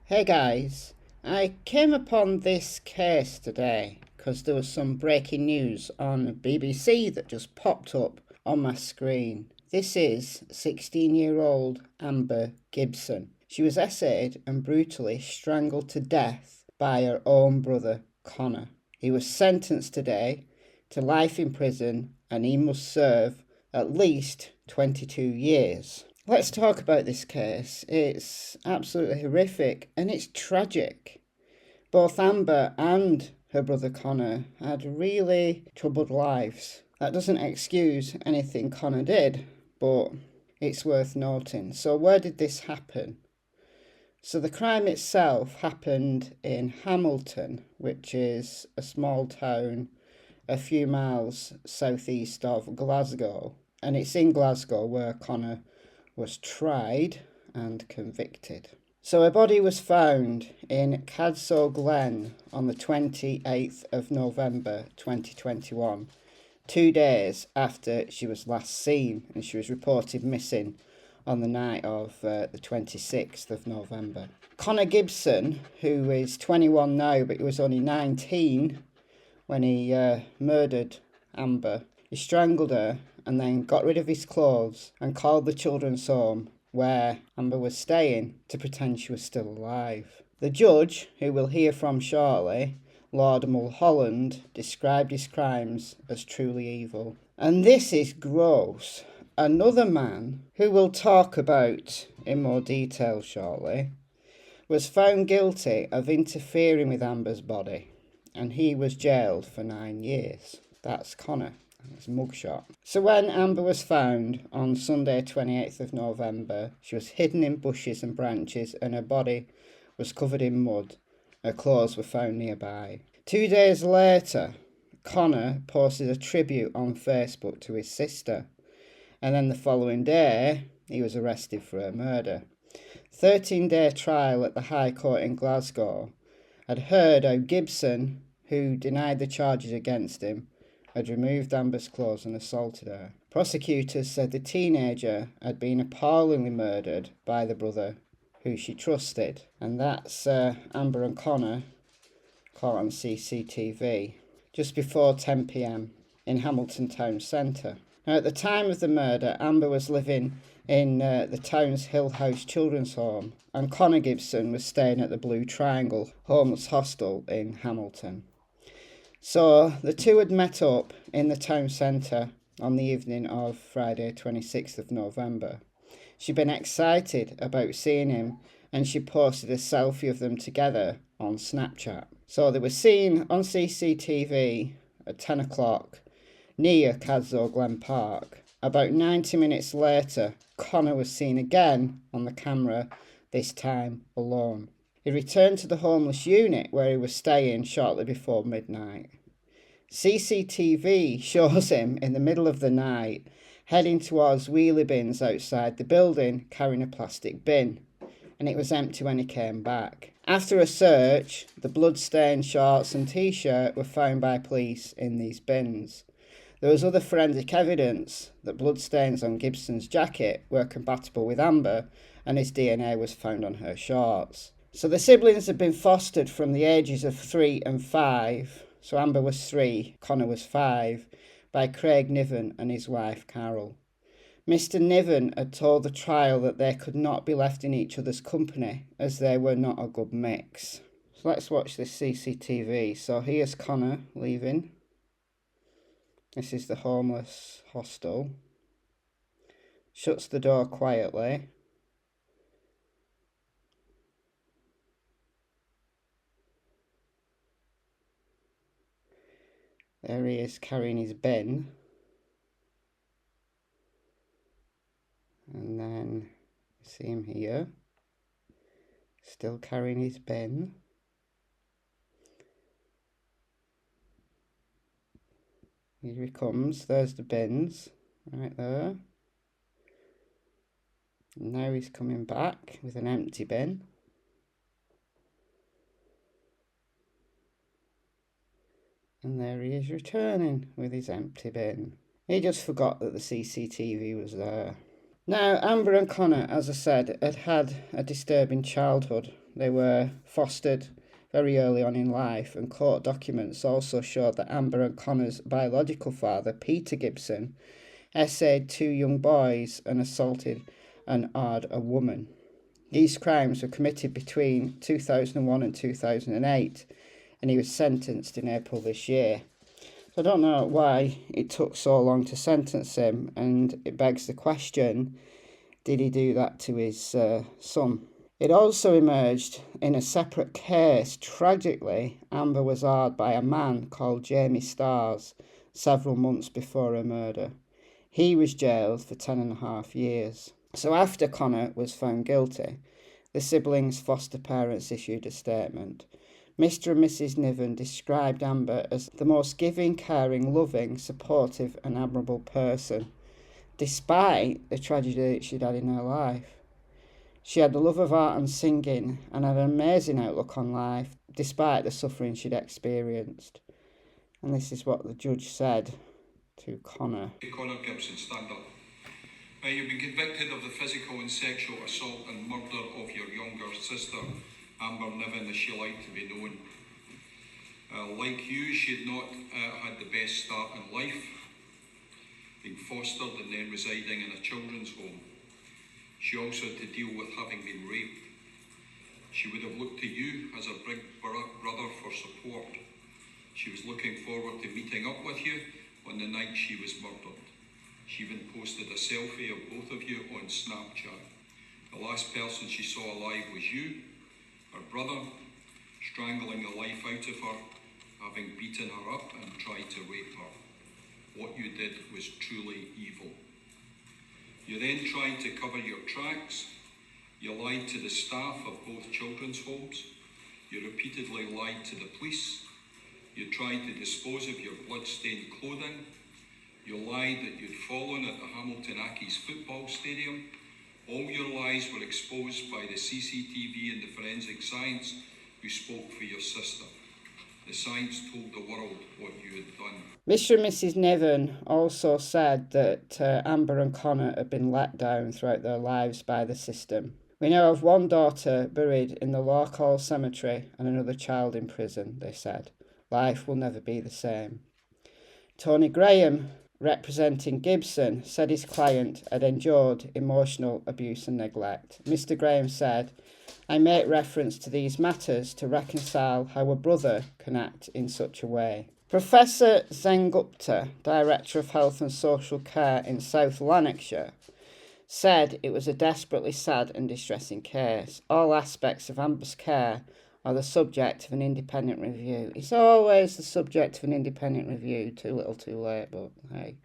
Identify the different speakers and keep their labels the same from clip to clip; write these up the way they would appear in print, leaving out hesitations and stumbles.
Speaker 1: Hey guys, I came upon this case today because there was some breaking news on BBC that just popped up on my screen. This is 16-year-old Amber Gibson. She was essayed and brutally strangled to death by her own brother Connor. He was sentenced today to life in prison and he must serve at least 22 years. Let's talk about this case. It's absolutely horrific and it's tragic. Both Amber and her brother Connor had really troubled lives. That doesn't excuse anything Connor did, but it's worth noting. So where did this happen? So the crime itself happened in Hamilton, which is a small town a few miles southeast of Glasgow. And it's in Glasgow where Connor was tried and convicted. So a body was found in Cadso Glen on the 28th of November 2021, 2 days after she was last seen, and she was reported missing on the night of the 26th of November. Connor Gibson, who is 21 now, but he was only 19 when he murdered Amber, he strangled her and then got rid of his clothes and called the children's home where Amber was staying to pretend she was still alive. The judge, who we'll hear from shortly, Lord Mulholland, described his crimes as truly evil. And this is gross. Another man, who we'll talk about in more detail shortly, was found guilty of interfering with Amber's body, and he was jailed for 9 years. That's Connor. It's mugshot. So when Amber was found on Sunday 28th of November, she was hidden in bushes and branches and her body was covered in mud. Her clothes were found nearby. 2 days later, Connor posted a tribute on Facebook to his sister, and then the following day he was arrested for her murder. 13-day trial at the High Court in Glasgow had heard how Gibson, who denied the charges against him, had removed Amber's clothes and assaulted her. Prosecutors said the teenager had been appallingly murdered by the brother who she trusted. And that's Amber and Connor caught on CCTV just before 10 p.m. in Hamilton Town Centre. Now, at the time of the murder, Amber was living in the town's Hill House Children's Home, and Connor Gibson was staying at the Blue Triangle homeless hostel in Hamilton. So the two had met up in the town centre on the evening of Friday 26th of November. She'd been excited about seeing him and she posted a selfie of them together on Snapchat. So they were seen on CCTV at 10 o'clock near Cadso Glen Park. About 90 minutes later, Connor was seen again on the camera, this time alone. He returned to the homeless unit where he was staying shortly before midnight. CCTV shows him in the middle of the night heading towards wheelie bins outside the building carrying a plastic bin, and it was empty when he came back. After a search, the blood-stained shorts and t-shirt were found by police in these bins. There was other forensic evidence that bloodstains on Gibson's jacket were compatible with Amber, and his DNA was found on her shorts. So the siblings had been fostered from the ages of 3 and 5, so Amber was 3, Connor was 5, by Craig Niven and his wife Carol. Mr. Niven had told the trial that they could not be left in each other's company as they were not a good mix. So let's watch this CCTV. So here's Connor leaving. This is the homeless hostel. Shuts the door quietly. There he is carrying his bin. And then see him here. Still carrying his bin. Here he comes. There's the bins. Right there. And now he's coming back with an empty bin. And there he is returning with his empty bin. He just forgot that the CCTV was there. Now, Amber and Connor, as I said, had had a disturbing childhood. They were fostered very early on in life, and court documents also showed that Amber and Connor's biological father, Peter Gibson, essayed 2 young boys and assaulted and awed a woman. These crimes were committed between 2001 and 2008, and he was sentenced in April this year. So I don't know why it took so long to sentence him, and it begs the question, did he do that to his son? It also emerged in a separate case. Tragically, Amber was awed by a man called Jamie Stars several months before her murder. He was jailed for 10.5 years. So after Connor was found guilty, the siblings' foster parents issued a statement. Mr. and Mrs. Niven described Amber as the most giving, caring, loving, supportive and admirable person, despite the tragedy she'd had in her life. She had the love of art and singing and had an amazing outlook on life, despite the suffering she'd experienced. And this is what the judge said to Connor.
Speaker 2: Connor Gibson, stand up. You've been convicted of the physical and sexual assault and murder of your younger sister, Amber Niven, as she liked to be known. Like you, she had not had the best start in life, being fostered and then residing in a children's home. She also had to deal with having been raped. She would have looked to you as a big brother for support. She was looking forward to meeting up with you on the night she was murdered. She even posted a selfie of both of you on Snapchat. The last person she saw alive was you, her brother, strangling the life out of her, having beaten her up and tried to rape her. What you did was truly evil. You then tried to cover your tracks. You lied to the staff of both children's homes. You repeatedly lied to the police. You tried to dispose of your blood-stained clothing. You lied that you'd fallen at the Hamilton Accies football stadium. All your lies were exposed by the CCTV and the forensic science who spoke for your sister. The science told the world what you had done.
Speaker 1: Mr. and Mrs. Niven also said that Amber and Connor had been let down throughout their lives by the system. We know of one daughter buried in the Lark Hall Cemetery and another child in prison, they said. Life will never be the same. Tony Graham, representing Gibson, said his client had endured emotional abuse and neglect. Mr. Graham said, I make reference to these matters to reconcile how a brother can act in such a way. Professor Zengupta, Director of Health and Social Care in South Lanarkshire, said it was a desperately sad and distressing case. All aspects of Amber's care are the subject of an independent review. It's always the subject of an independent review, too little too late, but hey.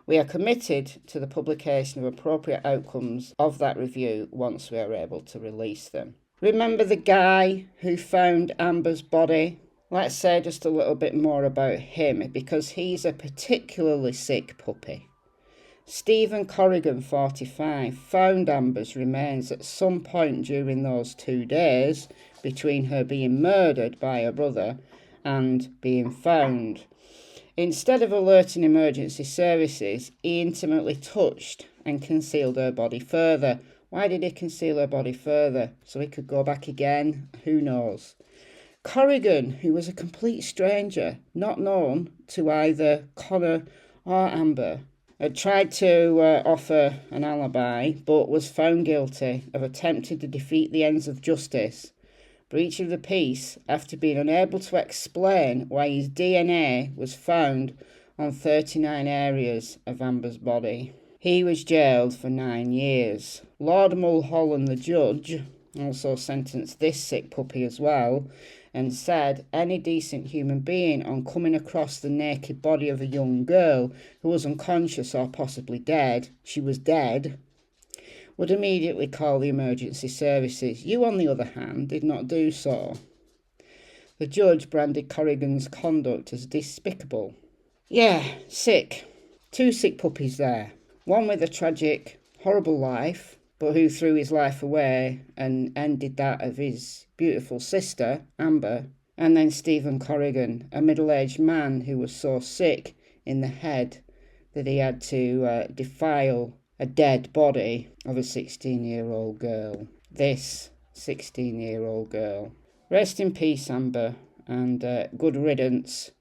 Speaker 1: We are committed to the publication of appropriate outcomes of that review once we are able to release them. Remember the guy who found Amber's body? Let's say just a little bit more about him, because he's a particularly sick puppy. Stephen Corrigan, 45, found Amber's remains at some point during those 2 days between her being murdered by her brother and being found. Instead of alerting emergency services, he intimately touched and concealed her body further. Why did he conceal her body further? So he could go back again? Who knows? Corrigan, who was a complete stranger, not known to either Connor or Amber, had tried to offer an alibi, but was found guilty of attempting to defeat the ends of justice, breach of the peace, after being unable to explain why his DNA was found on 39 areas of Amber's body. He was jailed for 9 years. Lord Mulholland, the judge, also sentenced this sick puppy as well, and said any decent human being, on coming across the naked body of a young girl who was unconscious or possibly dead, she was dead, would immediately call the emergency services. You, on the other hand, did not do so. The judge branded Corrigan's conduct as despicable. Yeah, sick. 2 sick puppies there. One with a tragic, horrible life, but who threw his life away and ended that of his beautiful sister, Amber. And then Stephen Corrigan, a middle-aged man who was so sick in the head that he had to defile a dead body of a 16-year-old girl. This 16-year-old girl. Rest in peace, Amber, and good riddance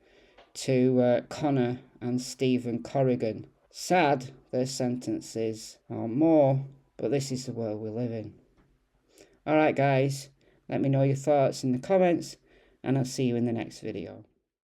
Speaker 1: to Connor and Stephen Corrigan. Sad their sentences are more, but this is the world we live in. Alright guys, let me know your thoughts in the comments, and I'll see you in the next video.